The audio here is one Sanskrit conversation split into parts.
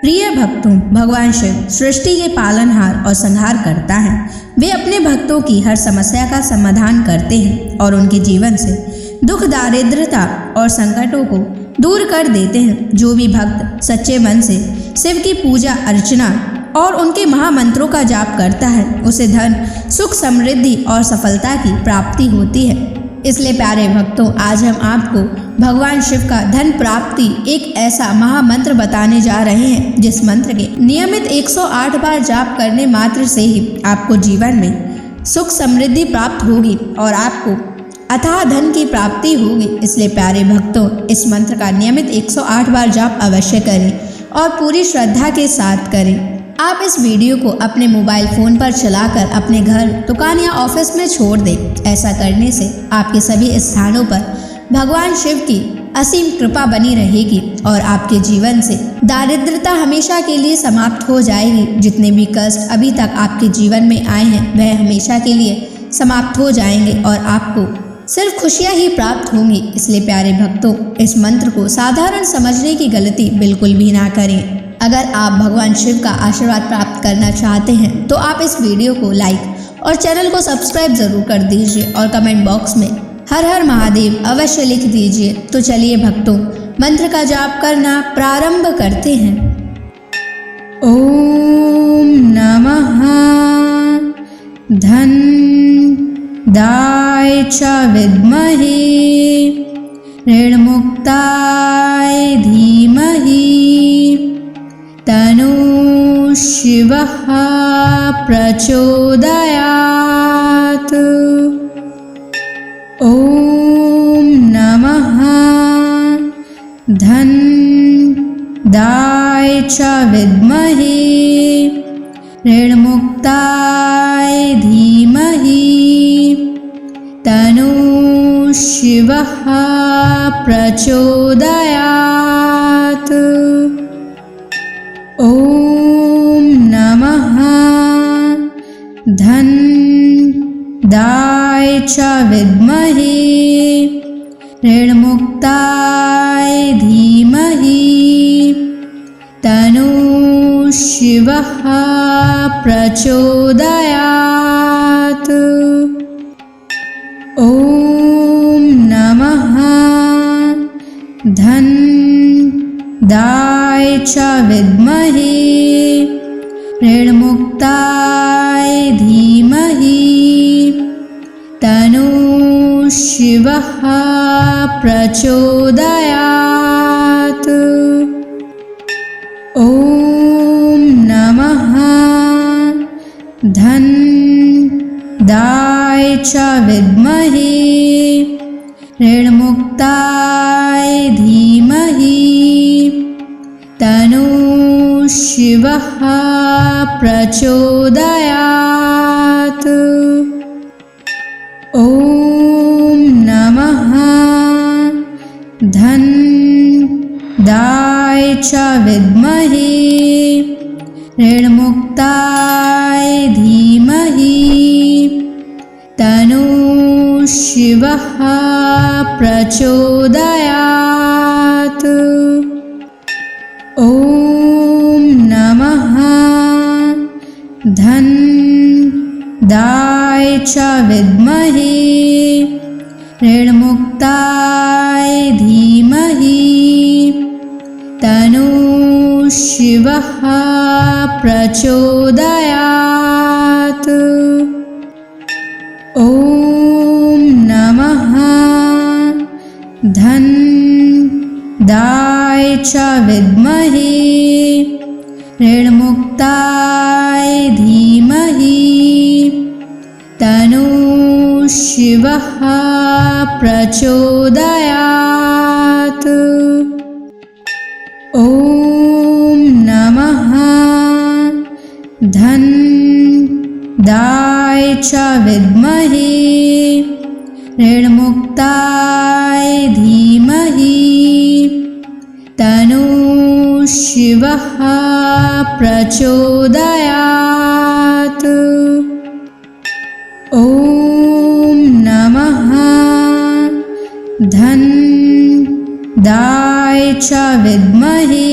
प्रिय भक्तों, भगवान शिव सृष्टि के पालनहार और संहार करता है। वे अपने भक्तों की हर समस्या का समाधान करते हैं और उनके जीवन से दुख, दारिद्रता और संकटों को दूर कर देते हैं। जो भी भक्त सच्चे मन से शिव की पूजा अर्चना और उनके महामंत्रों का जाप करता है, उसे धन, सुख, समृद्धि और सफलता की प्राप्ति होती है। इसलिए प्यारे भक्तों, आज हम आपको भगवान शिव का धन प्राप्ति एक ऐसा महामंत्र बताने जा रहे हैं, जिस मंत्र के नियमित 108 बार जाप करने मात्र से ही आपको जीवन में सुख समृद्धि प्राप्त होगी और आपको अथाह धन की प्राप्ति होगी। इसलिए प्यारे भक्तों, इस मंत्र का नियमित 108 बार जाप अवश्य करें और पूरी श्रद्धा के साथ करें। आप इस वीडियो को अपने मोबाइल फ़ोन पर चलाकर अपने घर, दुकान या ऑफिस में छोड़ दें। ऐसा करने से आपके सभी स्थानों पर भगवान शिव की असीम कृपा बनी रहेगी और आपके जीवन से दारिद्रता हमेशा के लिए समाप्त हो जाएगी। जितने भी कष्ट अभी तक आपके जीवन में आए हैं, वह हमेशा के लिए समाप्त हो जाएंगे और आपको सिर्फ खुशियाँ ही प्राप्त होंगी। इसलिए प्यारे भक्तों, इस मंत्र को साधारण समझने की गलती बिल्कुल भी ना करें। अगर आप भगवान शिव का आशीर्वाद प्राप्त करना चाहते हैं तो आप इस वीडियो को लाइक और चैनल को सब्सक्राइब जरूर कर दीजिए और कमेंट बॉक्स में हर हर महादेव अवश्य लिख दीजिए। तो चलिए भक्तों, मंत्र का जाप करना प्रारंभ करते हैं। ओम नमः धन दाय च विद्महे ऋणमुक्ताय धीमहि तनु शिवः प्रचोदयात्। ओम नमः धन दाय च विद्महे ऋणमुक्ताय धीमहि तनु शिवः प्रचोदयात्। ओम नमः धन दाय च विद्महे ऋणमुक्ताय धीमहि तनु शिवः प्रचोदयात्। ओम नमः धन दाय च विद्महे ऋणमुक्ताय धीमहि तनु शिवः प्रचोदयात्। ओम नमः धन दाय च विद्महे ऋणमुक्ताय धीमहि तनु शिवः प्रचोदयात्। ओम नमः धन दाय च विद्महे ऋणमुक्ताय धीमहि तनु शिवः प्रचोदयात्। ओम नमः धन दाय च विद्महे ऋणमुक्ताय धीमहि तनु शिवः प्रचोदयात्। ओम नमः धन दाय च विद्महे ऋणमुक्ताय धीमहि तनु शिवः प्रचोदयात्। ओम नमः धन दाय च विद्महे ऋणमुक्ताय धीमहि तनु शिवः प्रचोदयात्। ओम नमः धन दाय च विद्महे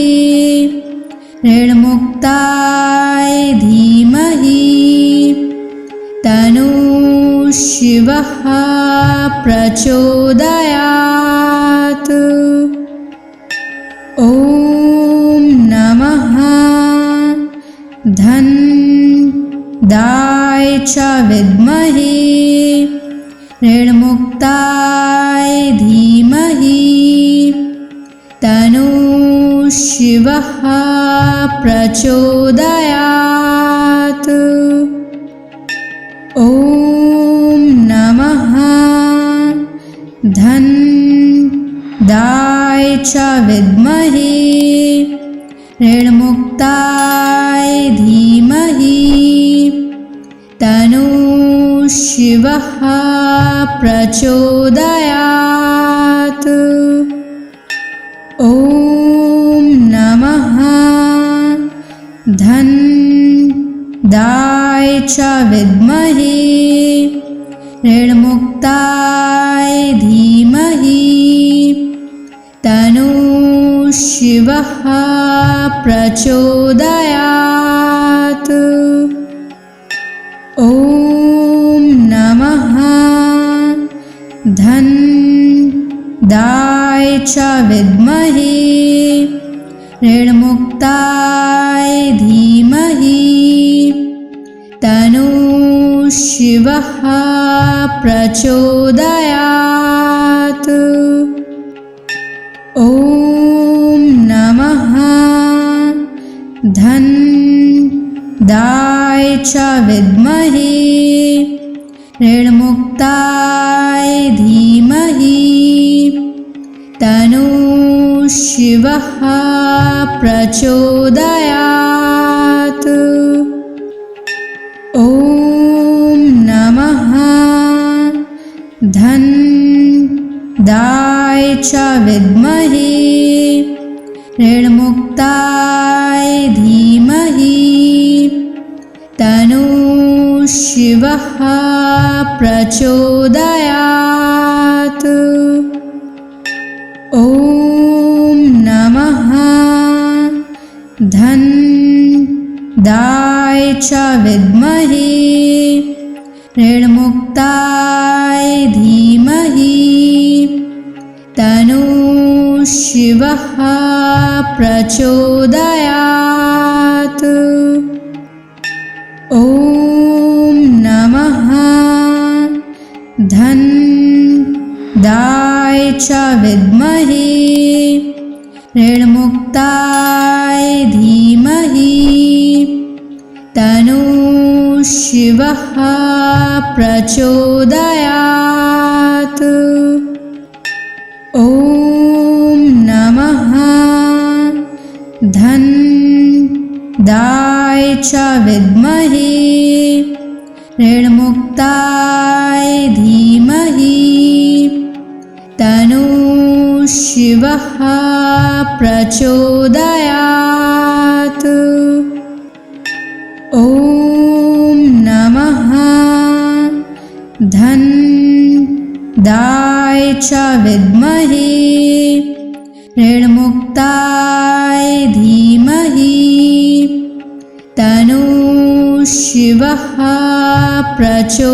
ऋणमुक्ताय धीमहि तन्नः शिवः प्रचोदयात्। ॐ नमः धन्दाय च विद्महे ऋणमुक्ताय धीमहि तन्नः शिवः प्रचोदयात्। ॐ नमः धन्दाय च विद्महे ऋणमुक्ताय धीमहि तन्नः शिवः प्रचोदयात्। ॐ नमः धन्दाय च विद्महे ऋणमुक्ताय धीमहि तन्नः शिवः प्रचोदयात्। ॐ नमः धन्दाय च विद्महे ऋणमुक्ताय धीमहि तन्नः शिवः प्रचोदयात्। ॐ नमः धन्दाय च विद्महे ऋणमुक्ताय धीमहि तन्नः शिवः प्रचोदयात्। ॐ नमः धन्दाय च विद्महे ऋणमुक्ताय धीमहि तन्नः शिवः प्रचोदयात्। ॐ नमः धन्दाय च विद्महे ऋणमुक्ताय धीमहि तन्नः शिवः प्रचोदयात्। ॐ नमः धन्दाय च विद्महे ऋणमुक्ताय धीमहि तन्नः शिवः प्रचोदयात्। ॐ नमः धन्दाय च विद्महे ऋणमुक्ताय धीमहि तन्नः शिवः प्रचोदयात्। ॐ नमः धन्दाय च विद्महे ऋणमुक्ताय धीमहि तन्नः शिवः प्रचोदयात्।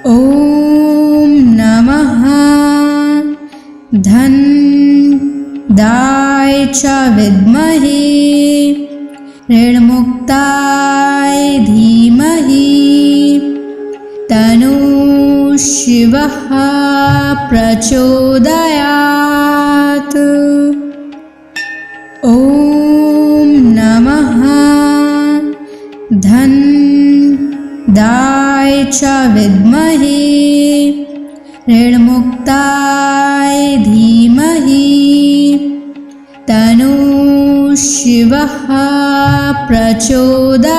ॐ नमः धन्दाय च विद्महे ऋणमुक्ताय धीमहि तन्नः शिवः प्रचोदयात्। ॐ नमः धन्दाय च विद्महे ऋणमुक्ताय धीमहि तन्नः शिवः प्रचोदयात्।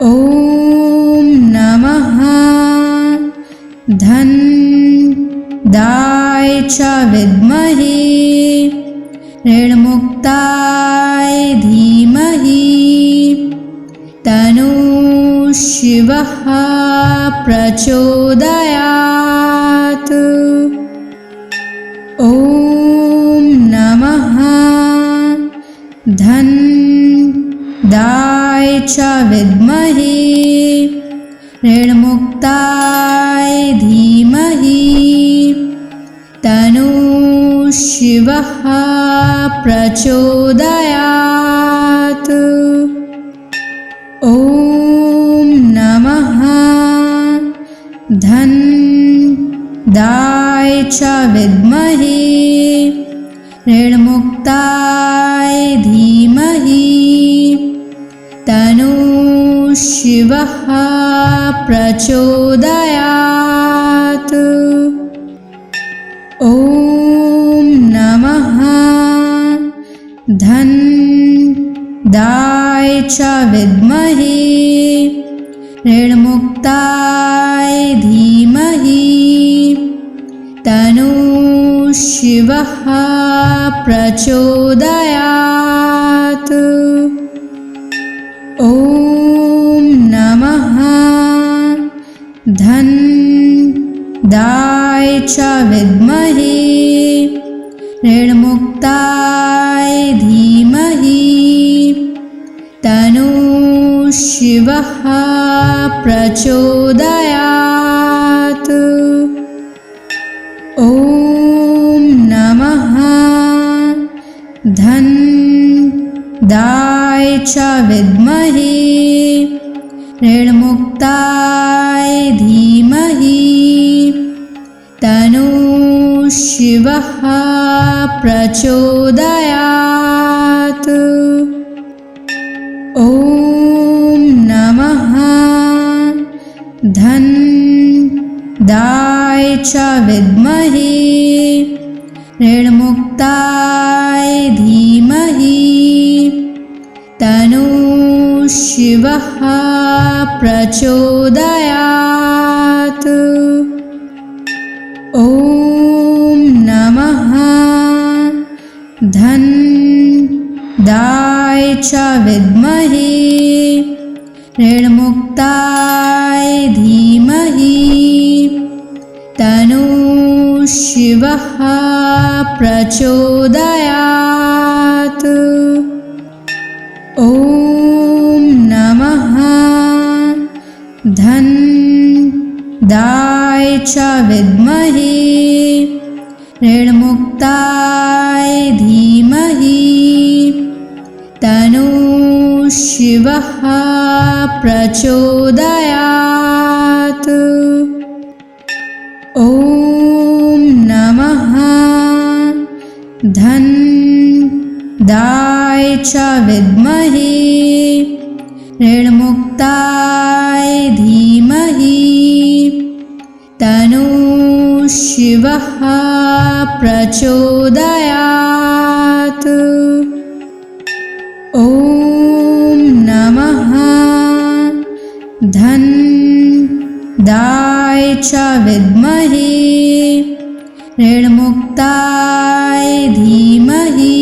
ॐ नमः धन्दाय च विद्महे ऋणमुक्ताय धीमहि तन्नः शिवः प्रचोदयात्। च विद्महे ऋणमुक्ताय धीमहि तन्नः शिवः प्रचोदयात्। ॐ नमः धनदाय च विद्महे ऋणमुक्ताय धीमहि तन्नः शिवः प्रचोदयात्। ॐ नमः धनदाय च विद्महे ऋणमुक्ताय धीमहि तन्नः शिवः प्रचोदयात्। ॐ नमः धनदाय च विद्महे ऋणमुक्ताय धीमहि तन्नः शिवः प्रचोदयात्। ॐ नमः धनदाय च विद्महे ऋणमुक्ताय धीमहि तन्नः शिवः प्रचोदयात्। ॐ नमः धनदाय च विद्महे ऋणमुक्ताय धीमहि तन्नः शिवः प्रचोदयात्। ॐ नमः धनदाय च विद्महे ऋणमुक्ताय धीमहि तन्नः शिवः प्रचोदयात्। ॐ नमः धनदाय च विद्महे ऋणमुक्ताय धीमहि तन्नः शिवः प्रचोदयात्। ॐ नमः धनदाय च विद्महे ऋणमुक्ताय धीमहि तन्नः शिवः प्रचोदयात्। ॐ नमः धनदाय च विद्महे ऋणमुक्ताय धीमहि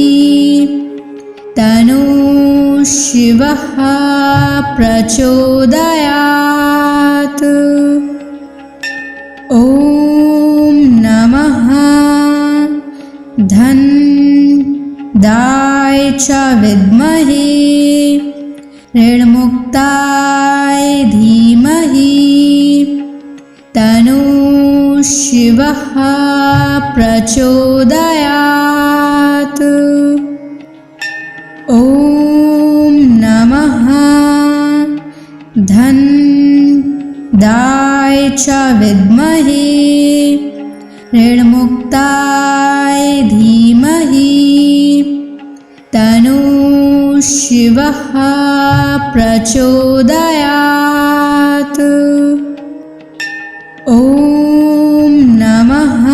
तन्नः शिवः प्रचोदयात्। ॐ नमः धनदाय च विद्महे ऋणमुक्ताय धीमहि तन्नः शिवः प्रचोदयात्। ॐ नमः धनदाय च विद्महे ऋणमुक्ताय धीमहि तन्नः शिवः प्रचोदयात्। ॐ नमः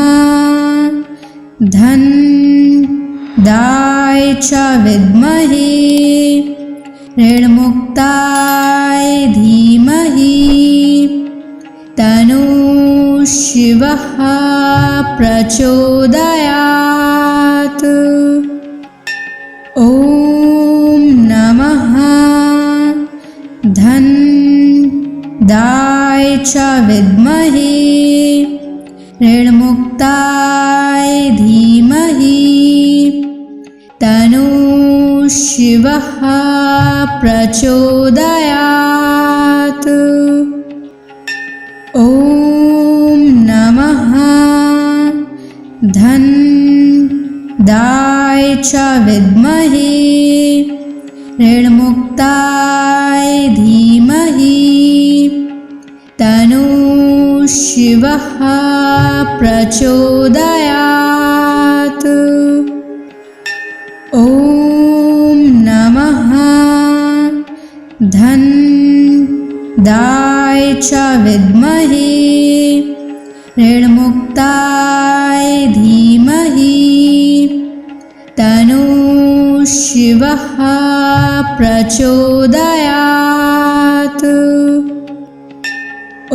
धनदाय च विद्महे ऋणमुक्ताय धीमहि तन्नः शिवः प्रचोदयात्। ॐ नमः धनदाय च विद्महे ऋणमुक्ताय धीमहि तन्नः शिवः प्रचोदयात्। ॐ नमः धन्दाय च विद्महे ऋणमुक्ताय धीमहि तन्नो शिवः प्रचोदयात्। ॐ नमः धन्दाय च विद्महे ऋणमुक्ताय धीमहि तन्नो शिवः प्रचोदयात्।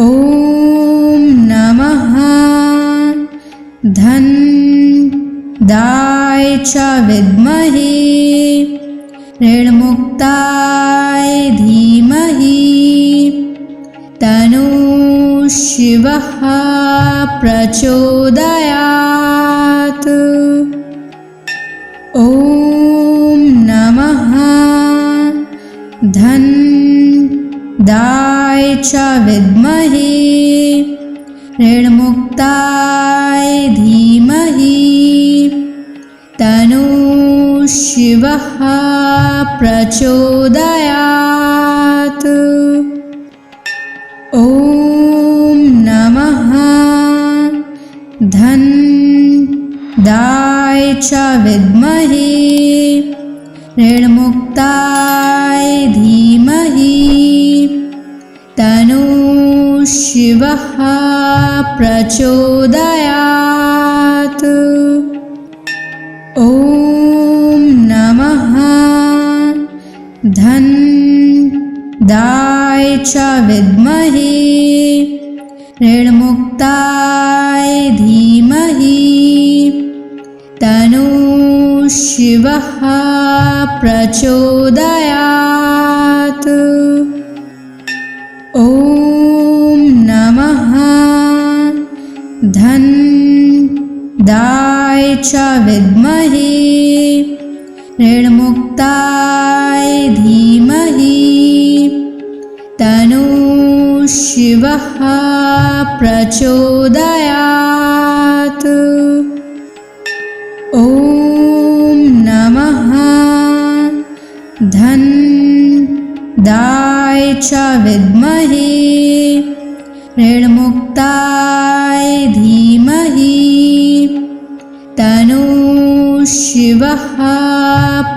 ॐ नमः धन्दाय च विद्महे ऋणमुक्ताय धीमहि तन्नो शिवः प्रचोदयात्। ॐ नमः धन्दाय च विद्महे ऋणमुक्ताय धीमहि तन्नो शिवः प्रचोदयात्। ॐ नमः धन्दाय च विद्महे ऋणमुक्ताय धीमहि तन्नो शिवः प्रचोदयात्। ॐ नमः धन्दाय च विद्महे ऋणमुक्ताय धीमहि तन्नो शिवः प्रचोदयात्। ॐ नमः धन्दाय च विद्महे ऋणमुक्ताय धीमहि तन्नो शिवः प्रचोदयात्। ॐ नमः धन्दाय च विद्महे ऋणमुक्ताय धीमहि तन्नो शिवः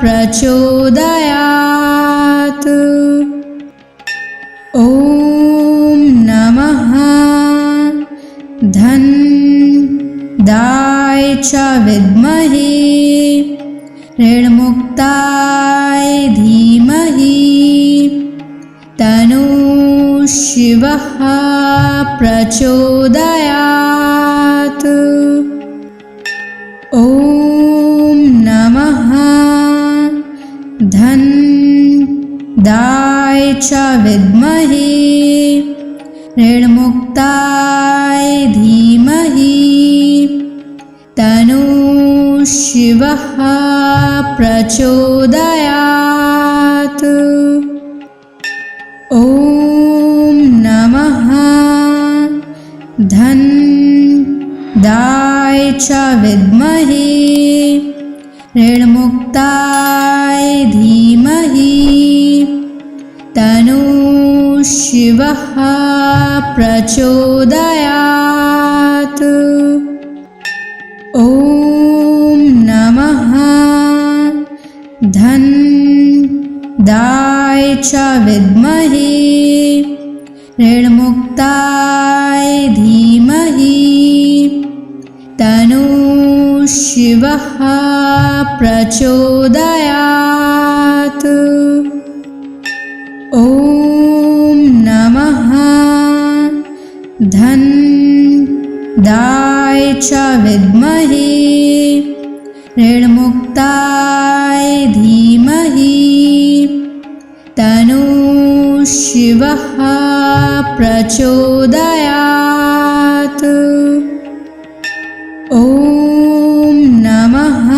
प्रचोदयात्। ॐ नमः धन्दाय च विद्महे ऋणमुक्ताय धीमहि तन्नो शिवः प्रचोदयात्। ॐ नमः धन्दाय च विद्महे ऋणमुक्ताय धीमहि तन्नो शिवः प्रचोदयात्। ॐ नमः धन्दाय च विद्महे ऋणमुक्ताय धीमहि तन्नो शिवः प्रचोदयात्। ॐ नमः धन्दाय च विद्महे ऋणमुक्ताय धीमहि तन्नो शिवः प्रचोदयात्। ॐ नमः धन्दाय च विद्महे ऋणमुक्ताय धीमहि तन्नो शिवः प्रचोदयात्। ॐ नमः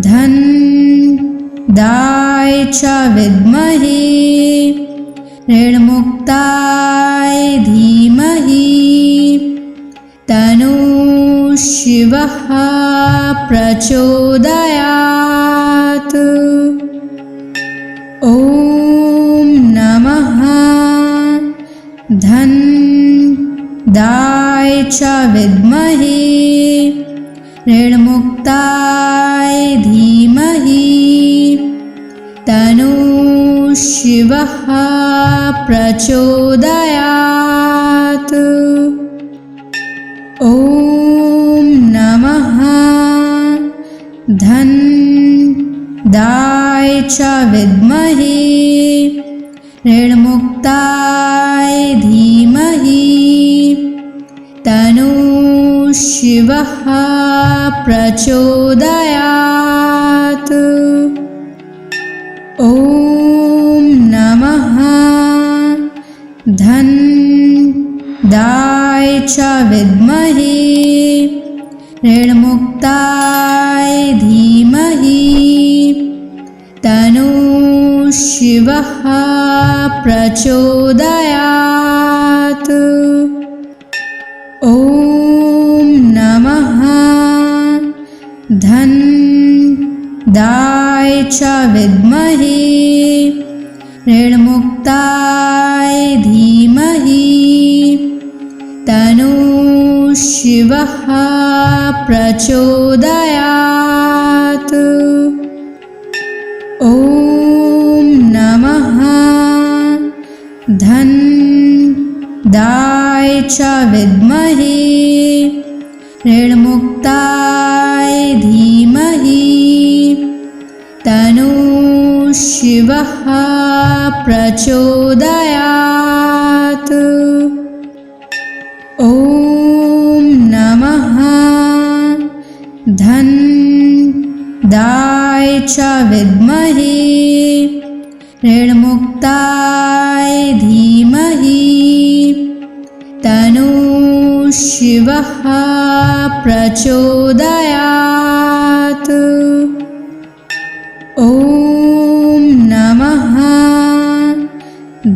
धन्दाय च विद्महे ऋणमुक्ताय धीमहि तन्नः शिवः प्रचोदयात्। ॐ नमः धनदाय च विद्महे ऋणमुक्ताय धीमहि तन्नः शिवः प्रचोदयात्। ॐ नमः धनदाय च विद्महे ऋणमुक्ताय धीमहि तन्नः शिवः प्रचोदयात्। ॐ नमः धनदाय च विद्महे ऋणमुक्ताय धीमहि तन्नः शिवः प्रचोदयात्। ॐ नमः धनदाय च विद्महे ऋणमुक्ताय धीमहि तन्नः शिवः प्रचोदयात्। ॐ नमः धनदाय च विद्महे ऋणमुक्ताय धीमहि तन्नः शिवः प्रचोदयात्। ॐ नमः धनदाय च विद्महे ऋणमुक्ताय धीमहि तन्नः शिवः प्रचोदयात्। ॐ नमः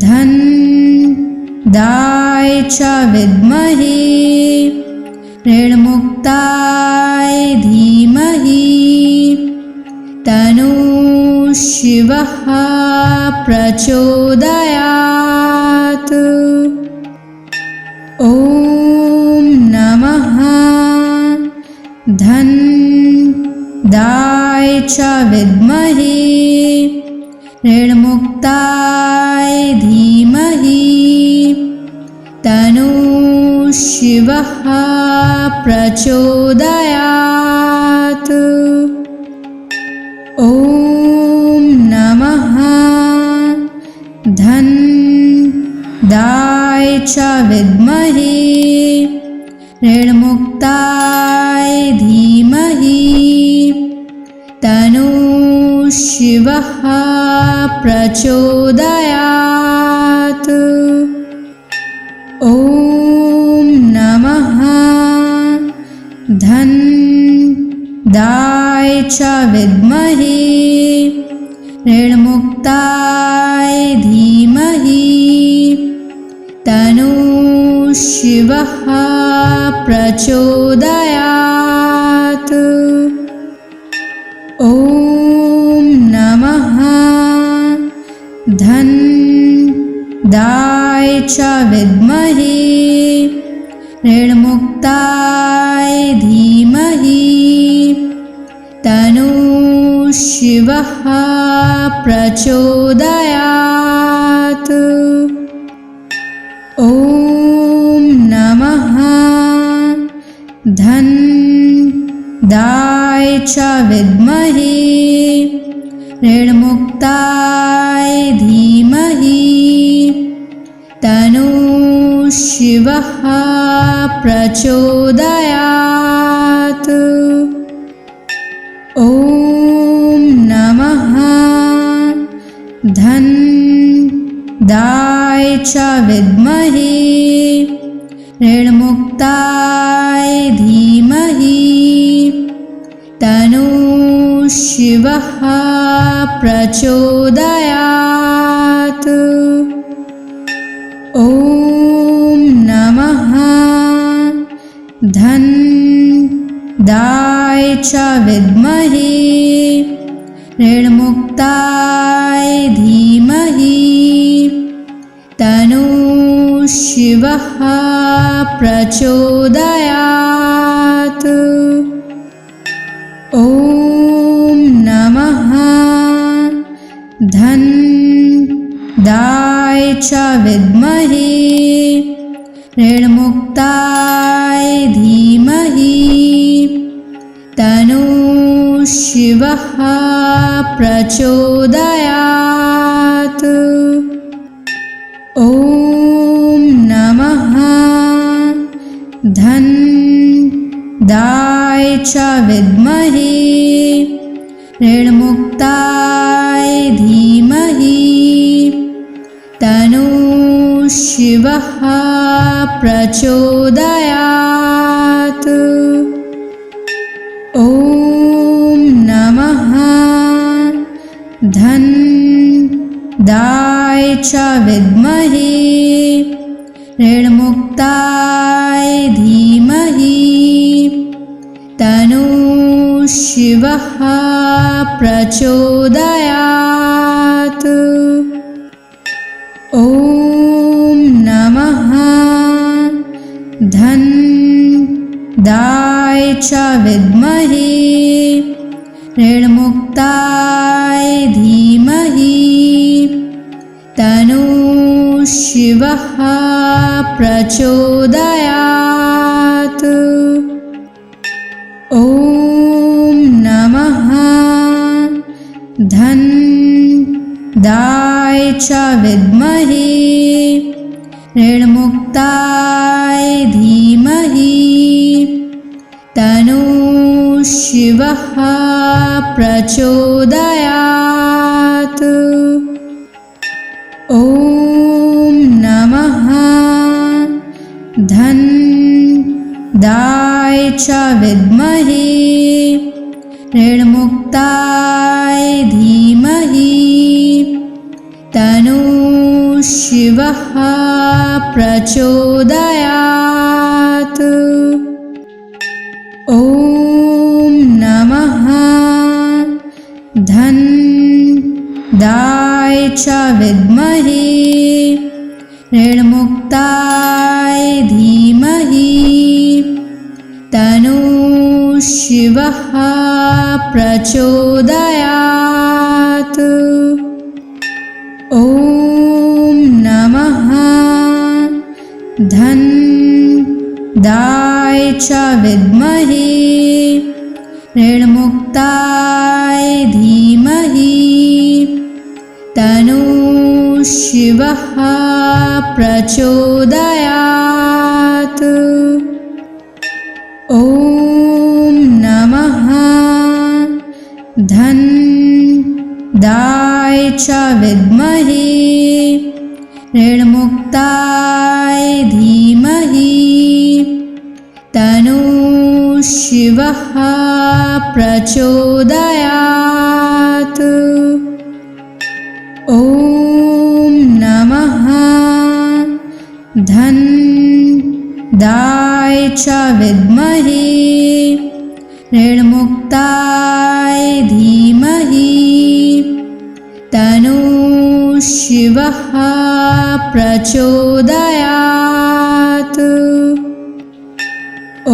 धनदाय च विद्महे ऋणमुक्ताय धीमहि तन्नः शिवः प्रचोदयात्। ॐ नमः धनदाय च विद्महे ऋणमुक्ताय धीमहि तन्नः शिवः प्रचोदयात्। ॐ नमः धनदाय च विद्महे ऋणमुक्ताय धीमहि तन्नः शिवः प्रचोदयात्। ॐ नमः धनदाय च विद्महे ऋणमुक्ताय धीमहि तन्नः शिवः प्रचोदयात्। ॐ नमः धनदाय च विद्महे ऋणमुक्ताय धीमहि तन्नः शिवः प्रचोदयात्। ॐ नमः धनदाय च विद्महे ऋणमुक्ताय धीमहि तन्नः शिवः प्रचोदयात्। ॐ नमः धनदाय च विद्महे ऋणमुक्ताय धीमहि तन्नः शिवः शिवः प्रचोदयात्। ॐ नमः धन्दाय च विद्महे ऋणमुक्ताय धीमहि तन्नो शिवः प्रचोदयात्। ॐ नमः धन्दाय च विद्महे ऋणमुक्ताय धीमहि तन्नो शिवः प्रचोदयात्। ॐ नमः धन्दाय च विद्महे ऋणमुक्ताय धीमहि तन्नो शिवः प्रचोदयात्। ॐ नमः धन्दाय च विद्महे ऋणमुक्ताय धीमहि तन्नो शिवः प्रचोदयात्। ॐ नमः धन्दाय च विद्महे ऋणमुक्ताय धीमहि तन्नो शिवः प्रचोदयात्। ॐ नमः धन्दाय च विद्महे ऋणमुक्ताय धीमहि तन्नो शिवः प्रचोदयात्। ॐ नमः धन्दाय च विद्महे ऋणमुक्ताय धीमहि तन्नो शिवः प्रचोदयात्। ॐ नमः धन्दाय च विद्महे ऋणमुक्ताय धीमहि तन्नो शिवः प्रचोदयात्। ॐ नमः धन्दाय च विद्महे ऋणमुक्ताय धीमहि तन्नो शिवः प्रचोदयात्। ॐ नमः धन्दाय च विद्महे ऋणमुक्ताय धीमहि तन्नो शिवः प्रचोदयात्। ॐ नमः धन्दाय च विद्महे ऋणमुक्ताय धीमहि तन्नो शिवः प्रचोदयात्। ॐ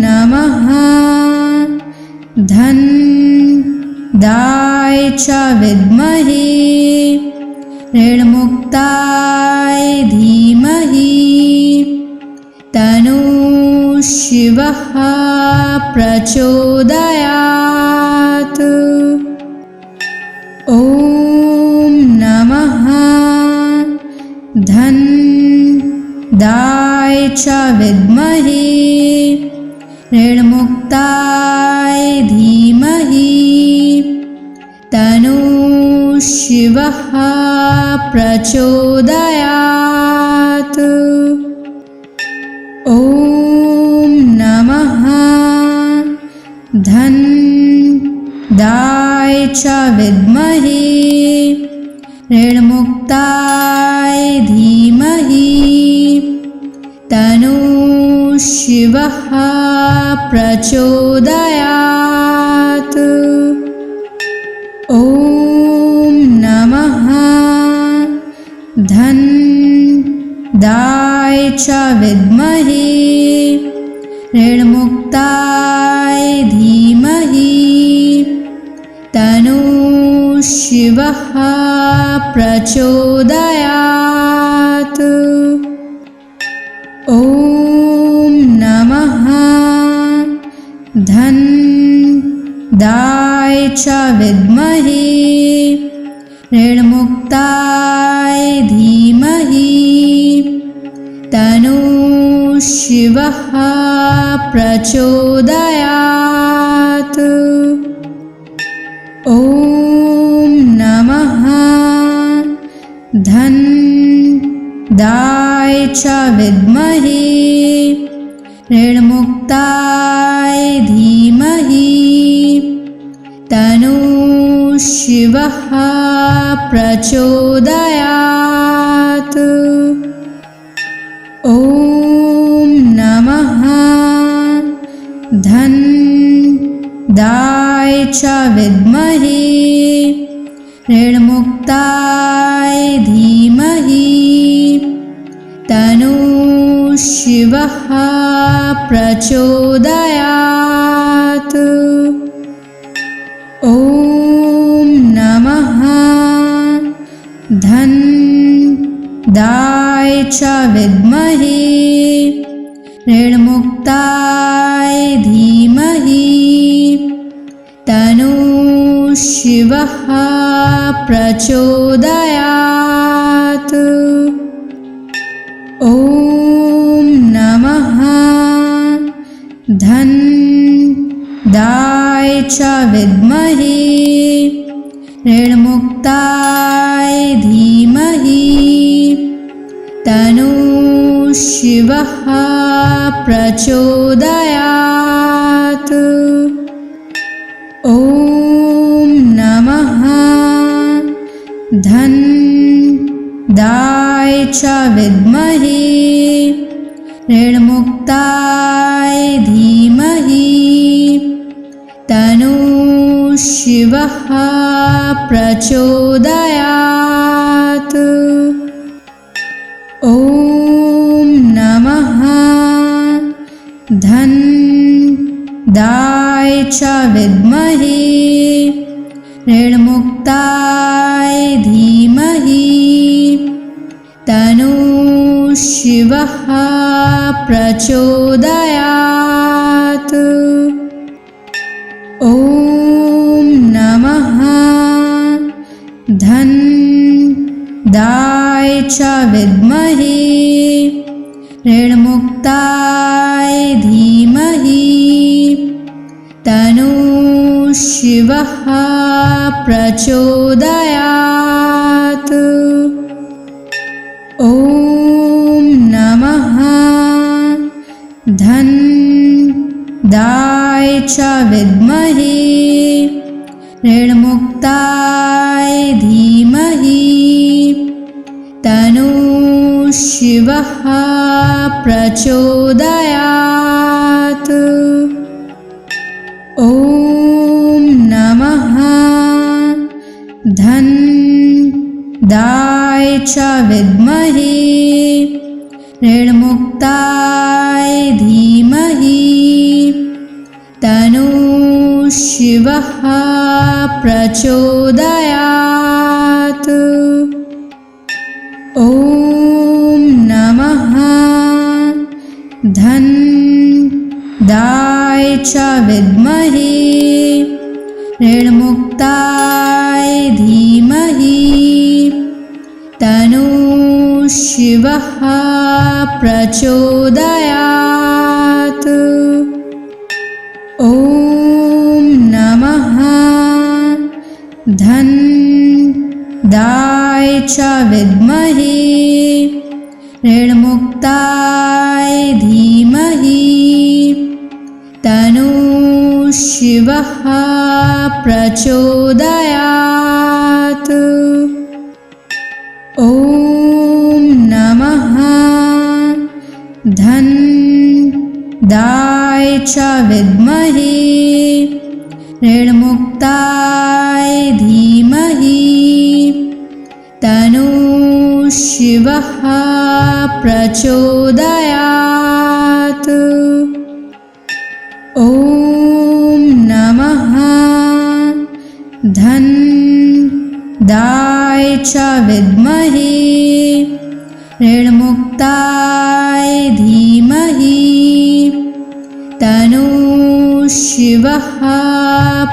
नमः धन्दाय च विद्महे ऋणमुक्ताय धीमहि तन्नो शिवः प्रचोदयात्। ॐ नमः धन्दाय च विद्महे ऋणमुक्ताय धीमहि तन्नो शिवः प्रचोदयात्। ॐ नमः धन्दाय च विद्महे ऋणमुक्ताय धीमहि तन्नो शिवः प्रचोदयात्। ॐ नमः धनदाय च विद्महे ऋणमुक्ताय धीमहि तन्नो शिवः प्रचोदयात्। ॐ नमः धनदाय च विद्महे ऋणमुक्ताय धीमहि तन्नो शिवः प्रचोदयात्। ॐ नमः धनदाय च विद्महे ऋणमुक्ताय धीमहि तन्नो शिवः प्रचोदयात्। ॐ नमः धनदाय च विद्महे ऋणमुक्ताय धीमहि तन्नो शिवः प्रचोदयात्। ॐ नमः धनदाय च विद्महे ऋणमुक्ताय धीमहि तन्नो शिवः प्रचोदयात्। ॐ नमः धनदाय च विद्महे ऋणमुक्ताय धीमहि तन्नो शिवः प्रचोदयात्। ॐ नमः धनदाय च विद्महे ऋणमुक्ताय धीमहि तन्नो शिवः प्रचोदयात्। ॐ नमः धनदाय च विद्महे ऋणमुक्ताय धीमहि तन्नो शिवः प्रचोदयात्। ॐ नमः धनदाय च विद्महे ऋणमुक्ताय धीमहि तन्नो शिवः प्रचोदयात्। ॐ नमः धनदाय च विद्महे ऋणमुक्ताय धीमहि तन्नो शिवः प्रचोदयात्। ॐ नमः धनदाय च विद्महे ऋणमुक्ताय धीमहि तन्नो शिवः प्रचोदयात्। ॐ नमः धनदाय च विद्महे ऋणमुक्ताय धीमहि तन्नो शिवः प्रचोदयात्। ॐ नमः धनदाय च विद्महे ऋणमुक्ताय धीमहि तन्नो शिवः प्रचोदयात्। ॐ नमः धन्दाय च विद्महे ऋणमुक्ताय धीमहि तन्नो शिवः प्रचोदयात्। ॐ नमः धन्दाय च विद्महे ऋणमुक्ताय धीमहि तन्नो शिवः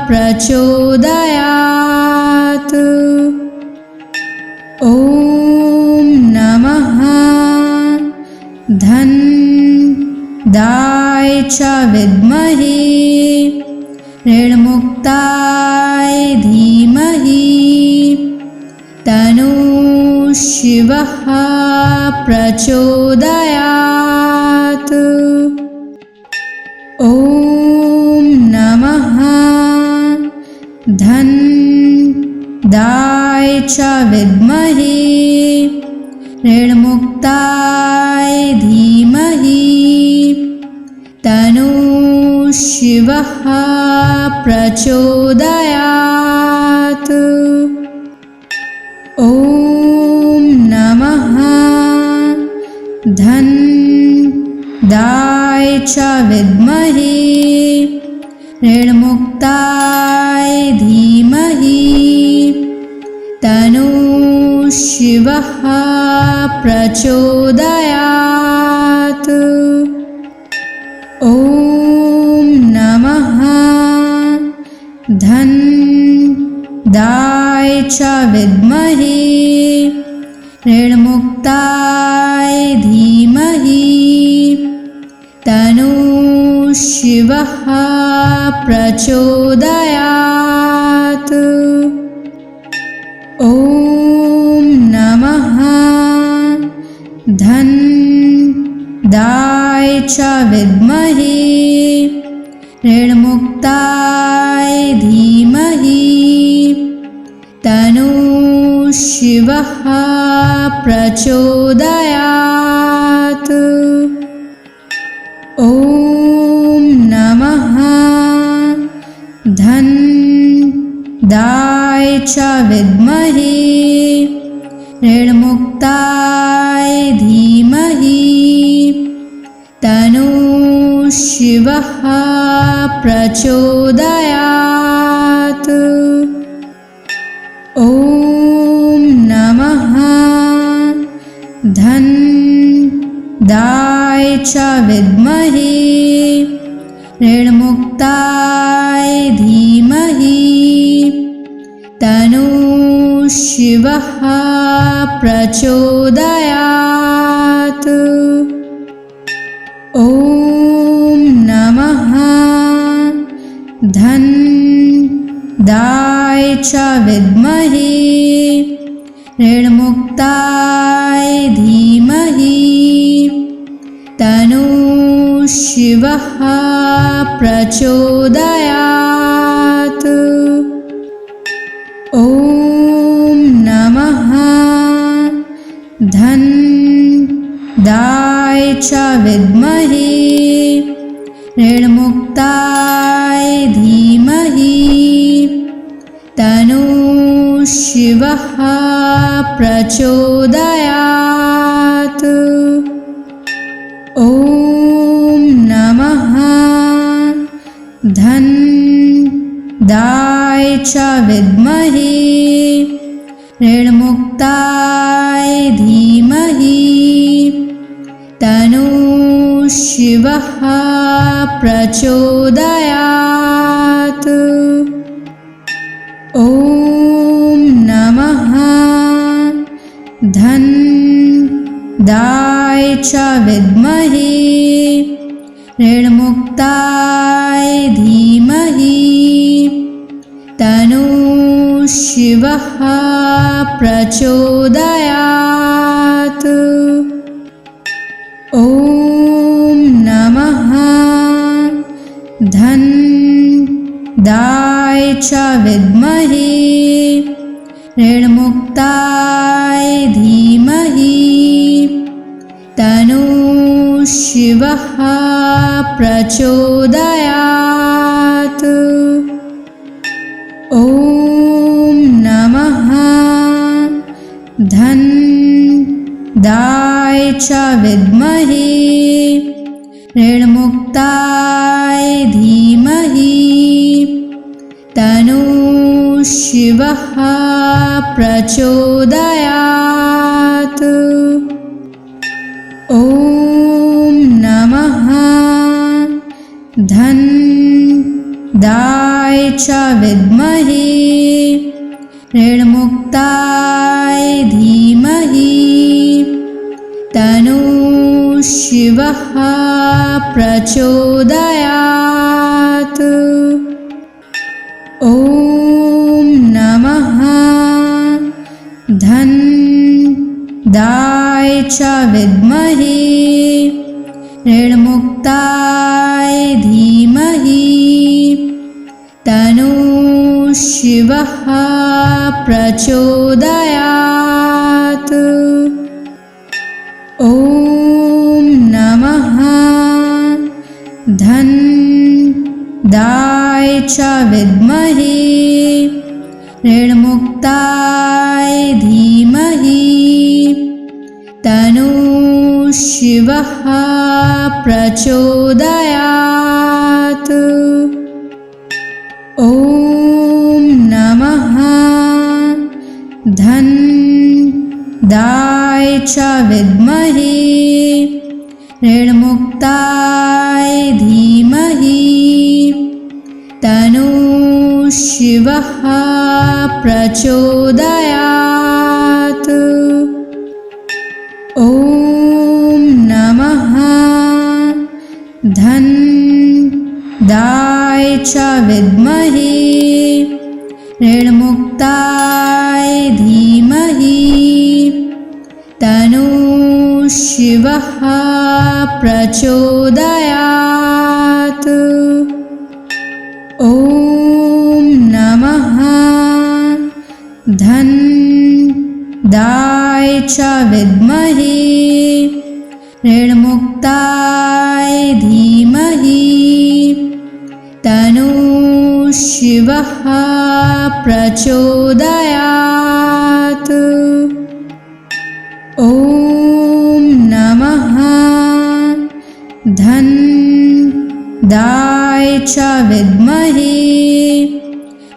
प्रचोदयात्। ॐ नमः धन्दाय च विद्महे ऋणमुक्ताय धीमहि तन्नो शिवः प्रचोदयात्। ॐ नमः धन्दाय च विद्महे ऋणमुक्ताय धीमहि तन्नो शिवः प्रचोदयात्। ॐ नमः धन्दाय च विद्महे ऋणमुक्ताय धीमहि तन्नो शिवः प्रचोदयात्। ॐ नमः धन्दाय च विद्महे ऋणमुक्ताय धीमहि तन्नो शिवः प्रचोदयात्। ॐ नमः धन्दाय च विद्महे ऋणमुक्ताय धीमहि तन्नो शिवः प्रचोदयात्। ॐ नमः धन्दाय च विद्महे ऋणमुक्ताय धीमहि तन्नो शिवः प्रचोदयात्। ॐ नमः धन्दाय च विद्महे ऋणमुक्ताय धीमहि तन्नो शिवः प्रचोदयात्। ॐ नमः धन्दाय च विद्महे ऋणमुक्ताय धीमहि तन्नो शिवः प्रचोदयात्। ॐ नमः धन्दाय च विद्महे ऋणमुक्ताय धीमहि तन्नो शिवः प्रचोदयात्। ॐ नमः धन्दाय च विद्महे ऋणमुक्ताय धीमहि तन्नो शिवः प्रचोदयात्। ॐ नमः धन्दाय च विद्महे ऋणमुक्ताय धीमहि तन्नो शिवः प्रचोदयात्। ॐ नमः च विद्महे ऋणमुक्ताय धीमहि तन्नो शिवः प्रचोदयात्। ॐ नमः धन्दाय च विद्महे ऋणमुक्ताय धीमहि तन्नो शिवः प्रचोदयात्। ॐ नमः धन्दाय च विद्महे ऋणमुक्ताय धीमहि तन्नो शिवः प्रचोदयात्। ॐ नमः धन्दाय च विद्महे ऋणमुक्ताय धीमहि तन्नो शिवः प्रचोदयात्। ॐ नमः धन्दाय च विद्महे ऋणमुक्ताय धीमहि तन्नो शिवः प्रचोदयात्। ॐ नमः धन्दाय च विद्महे ऋणमुक्ताय धीमहि तन्नो शिवः प्रचोदयात्। ॐ नमः धन्दाय च विद्महे ऋणमुक्ताय धीमहि तन्नो शिवः प्रचोदयात्। ॐ नमः धन्दाय च विद्महे ऋणमुक्ताय धीमहि तन्नो शिवः प्रचोदयात्। ॐ नमः धन्दाय च विद्महे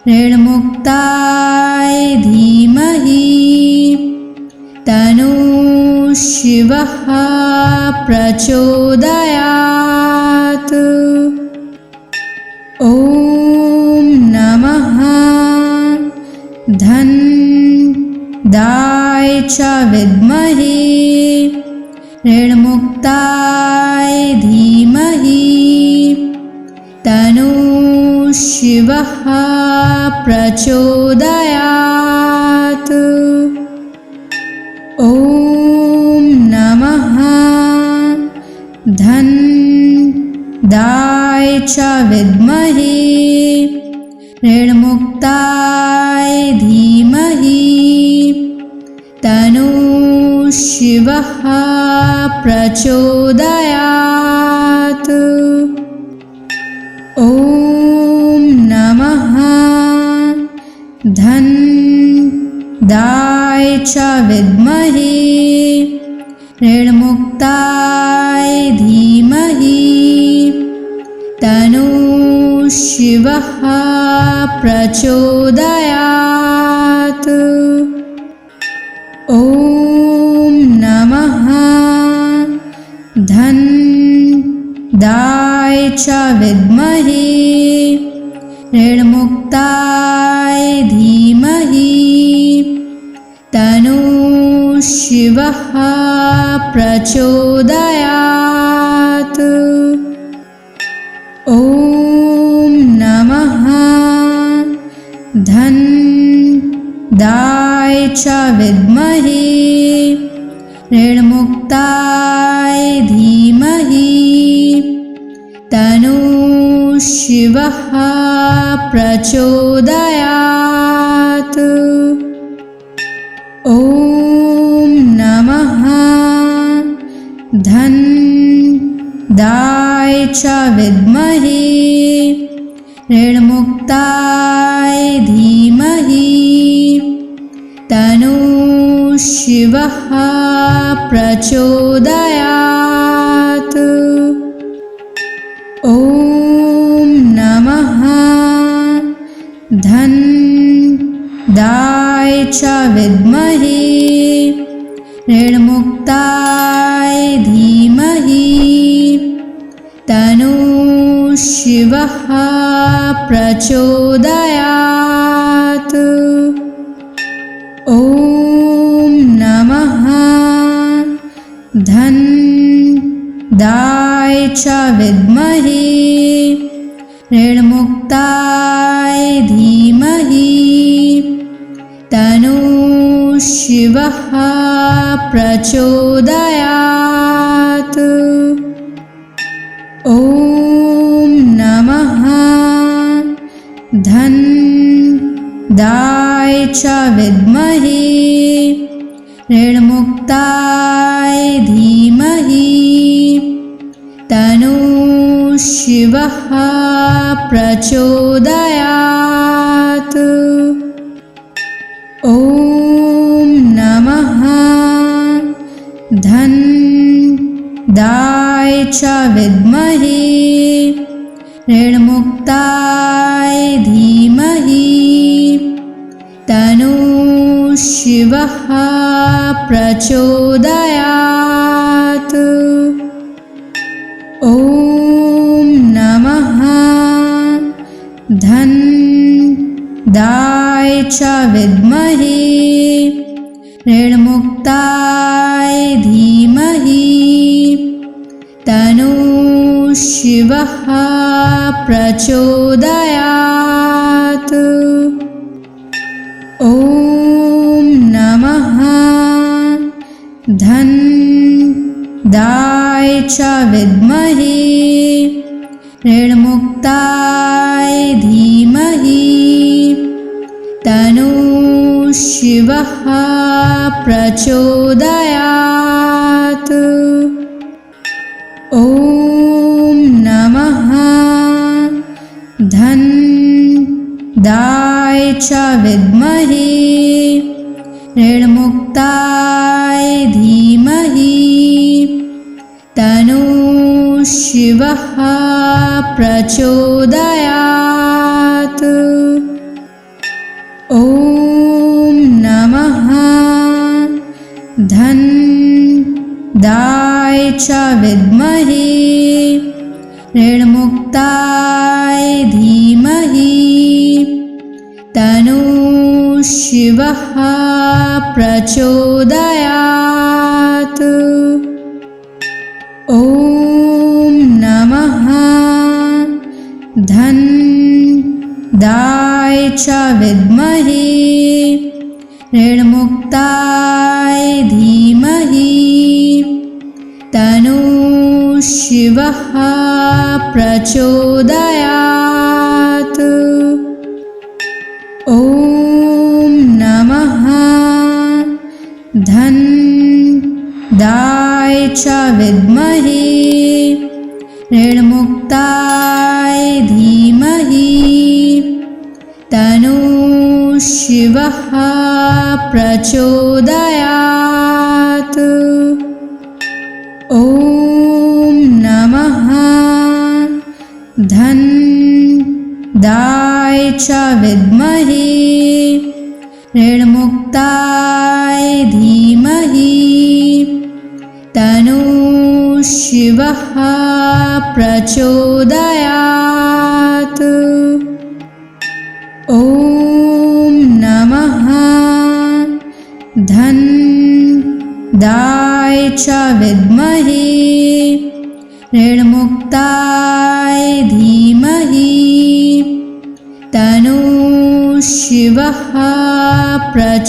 ऋणमुक्ताय धीमहि तन्नो शिवः प्रचोदयात्। ॐ नमः धन्दाय च विद्महे ऋणमुक्ताय धीमहि तन्नो शिवः प्रचोदयात्। ॐ नमः धन्दाय च विद्महे ऋणमुक्ताय धीमहि तन्नो शिवः प्रचोदयात्। ॐ नमः धन्दाय च विद्महे ऋणमुक्ताय धीमहि तन्नो शिवः प्रचोदयात्। ॐ नमः धन्दाय च विद्महे ऋणमुक्ताय धीमहि तन्नो शिवः प्रचोदयात्। ॐ नमः धन्दाय च विद्महे ऋणमुक्ताय धीमहि तन्नो शिवः प्रचोदयात्। ॐ नमः धनदाय च विद्महे ऋणमुक्ताय धीमहि तन्नो शिवः प्रचोदयात्। ॐ नमः धनदाय च विद्महे ऋणमुक्ताय धीमहि तन्नो शिवः प्रचोदयात्। ॐ नमः धनदाय च विद्महे ऋणमुक्ताय धीमहि तन्नो शिवः प्रचोदयात्। ॐ नमः धनदाय च विद्महे ऋणमुक्ताय धीमहि तन्नो शिवः प्रचोदयात्। ॐ नमः धनदाय च विद्महे ऋणमुक्ताय धीमहि तन्नो शिवः प्रचोदयात्। ॐ नमः धनदाय च विद्महे ऋणमुक्ताय धीमहि तन्नो शिवः प्रचोदयात्। ॐ नमः धनदाय च विद्महे ऋणमुक्ताय धीमहि तन्नो शिवः प्रचोदयात्। ॐ नमः धनदाय च विद्महे ऋणमुक्ताय धीमहि तन्नो शिवः प्रचोदयात्। ॐ नमः धनदाय च विद्महे ऋणमुक्ताय धीमहि तन्नो शिवः प्रचोदयात्। ॐ नमः धनदाय च विद्महे ऋणमुक्ताय धीमहि तन्नो शिवः प्रचोदयात्। ॐ नमः धनदाय च विद्महे ऋणमुक्ताय धीमहि तन्नो शिवः प्रचोदयात्। ॐ नमः धनदाय च विद्महे ऋणमुक्ताय धीमहि तन्नो शिवः प्रचोदयात्। ॐ नमः धनदाय च विद्महे ऋणमुक्ताय धीमहि तन्नो शिवः प्रचोदयात्।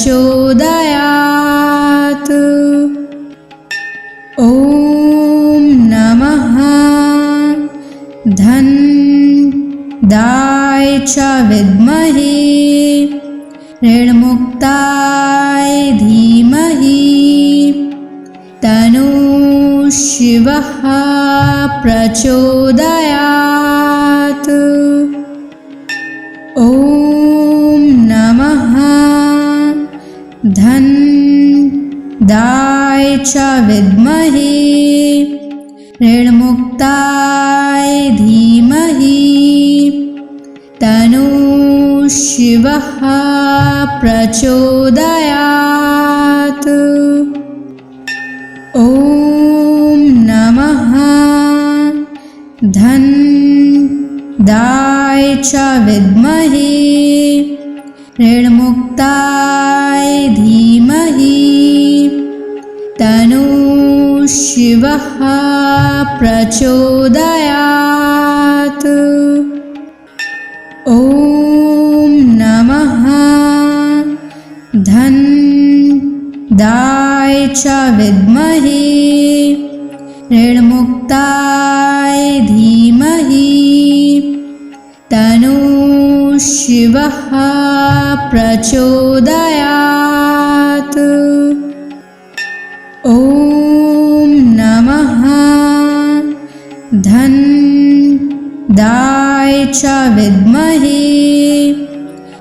ॐ नमः दाय च विद्महे ऋणमुक्ताय धीमहि तन्नो शिवः प्रचोदयात्। ॐ नमः धन दाय च विद्महे ऋणमुक्ताय धीमहि तन्नो शिवः प्रचोदयात्। ॐ नमः धन दाय च विद्महे ऋणमुक्ताय धीमहि तन्नो शिवः प्रचोदयात्। ॐ नमः धन दाय च विद्महे ऋणमुक्ताय धीमहि तन्नो शिवः प्रचोदयात्। ॐ नमः धन दाय च विद्महे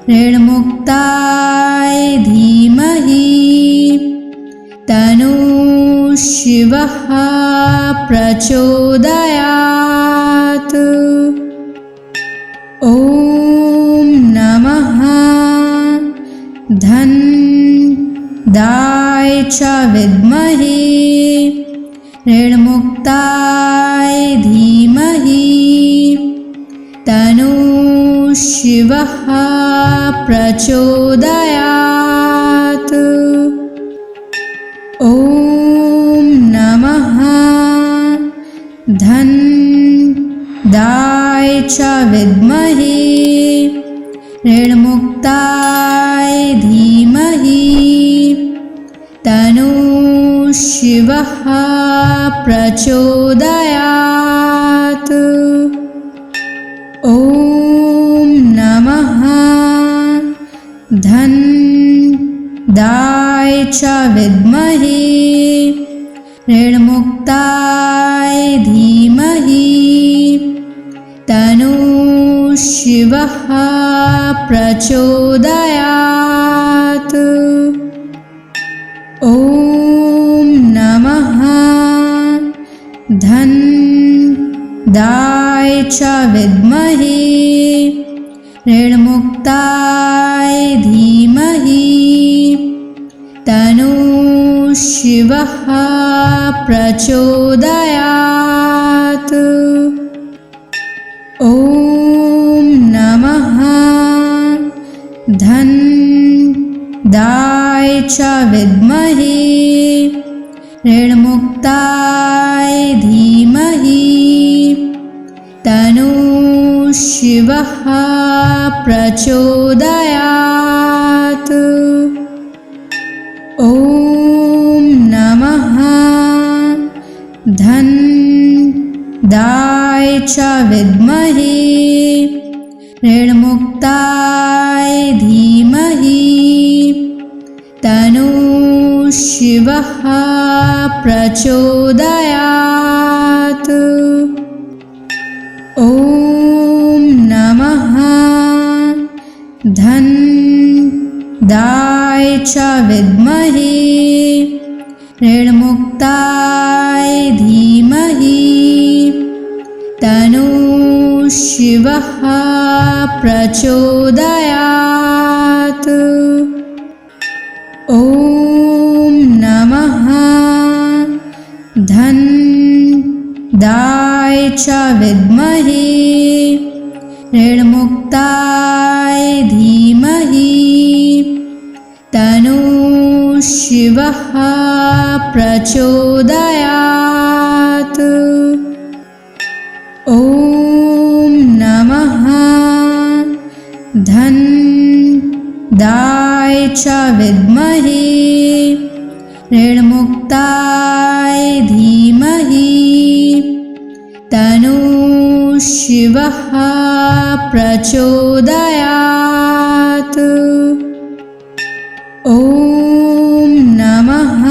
ऋणमुक्ताय धीमहि तन्नो शिवः प्रचोदयात्। ॐ नमः धन दाय च विद्महे ऋणमुक्ताय धीमहि तन्नो शिवः प्रचोदयात्। ॐ नमः धन दाय च विद्महे ऋणमुक्ताय धीमहि तन्नो शिवः प्रचोदयात्। ॐ नमः धन दाय च विद्महे ऋणमुक्ताय धीमहि तन्नो शिवः प्रचोदयात्। ॐ नमः धन दाय च विद्महे ऋणमुक्ताय धीमहि तन्नो शिवः प्रचोदयात्। ॐ नमः धन दाय च विद्महे ऋणमुक्ताय धीमहि तन्नो शिवः प्रचोदयात्। ॐ नमः धन दाय च विद्महे ऋणमुक्ताय धीमहि तन्नो शिवः प्रचोदयात्। ॐ नमः धन दाय च विद्महे ऋणमुक्ताय धीमहि तन्नो शिवः प्रचोदयात्। ॐ नमः धन दाय च विद्महे ऋणमुक्ताय धीमहि तन्नो शिवः प्रचोदयात्। ॐ नमः धन दाय च विद्महे ऋणमुक्ताय धीमहि तन्नो शिवः प्रचोदयात्। ॐ नमः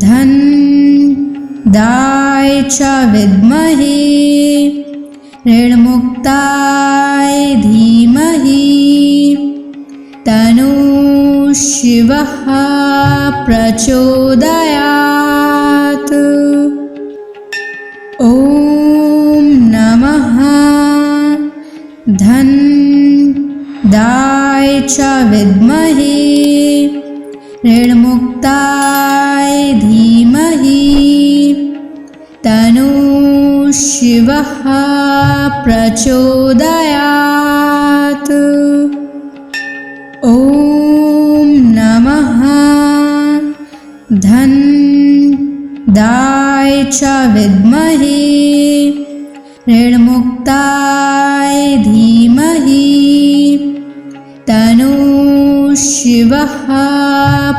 धन्दाय च विद्महे ऋणमुक्ताय धीमहि तन्नो शिवः प्रचोदयात्। ॐ नमः धन्दाय च विद्महे ऋणमुक्ताय धीमहि तन्नो शिवः प्रचोदयात्। ॐ नमः धन्दाय च विद्महे ऋणमुक्ताय धीमहि तन्नो शिवः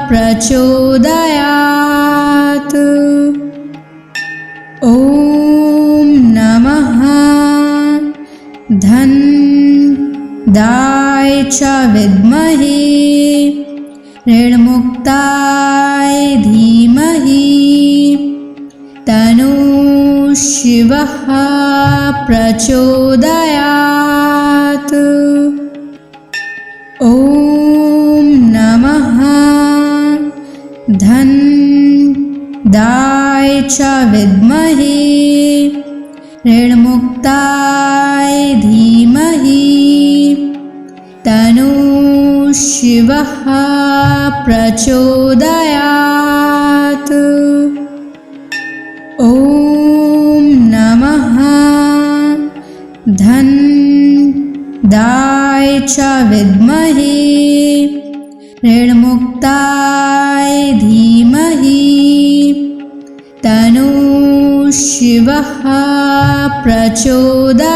प्रचोदयात्। ॐ नमः धन्दाय च विद्महे ऋणमुक्ताय धीमहि तन्नो शिवः प्रचोदयात्। ॐ नमः धन्दाय च विद्महे ऋणमुक्ताय धीमहि तन्नो शिवः प्रचोदयात्। ॐ नमः धन्दाय च विद्महे ऋणमुक्ताय धीमहि तन्नो शिवः प्रचोदयात्।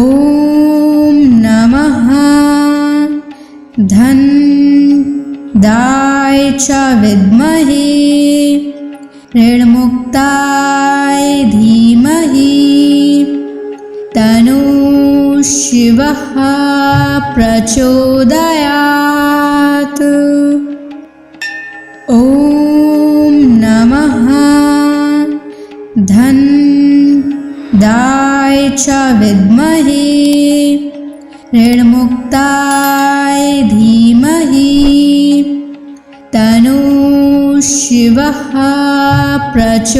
ॐ नमः धन्दाय च विद्महे ऋणमुक्ताय धीमहि तन्नो शिवः प्रचोदयात्। ॐ नमः धन्दाय च विद्महे ऋणमुक्ताय धीमहि तन्नो शिवः प्रचोदयात्।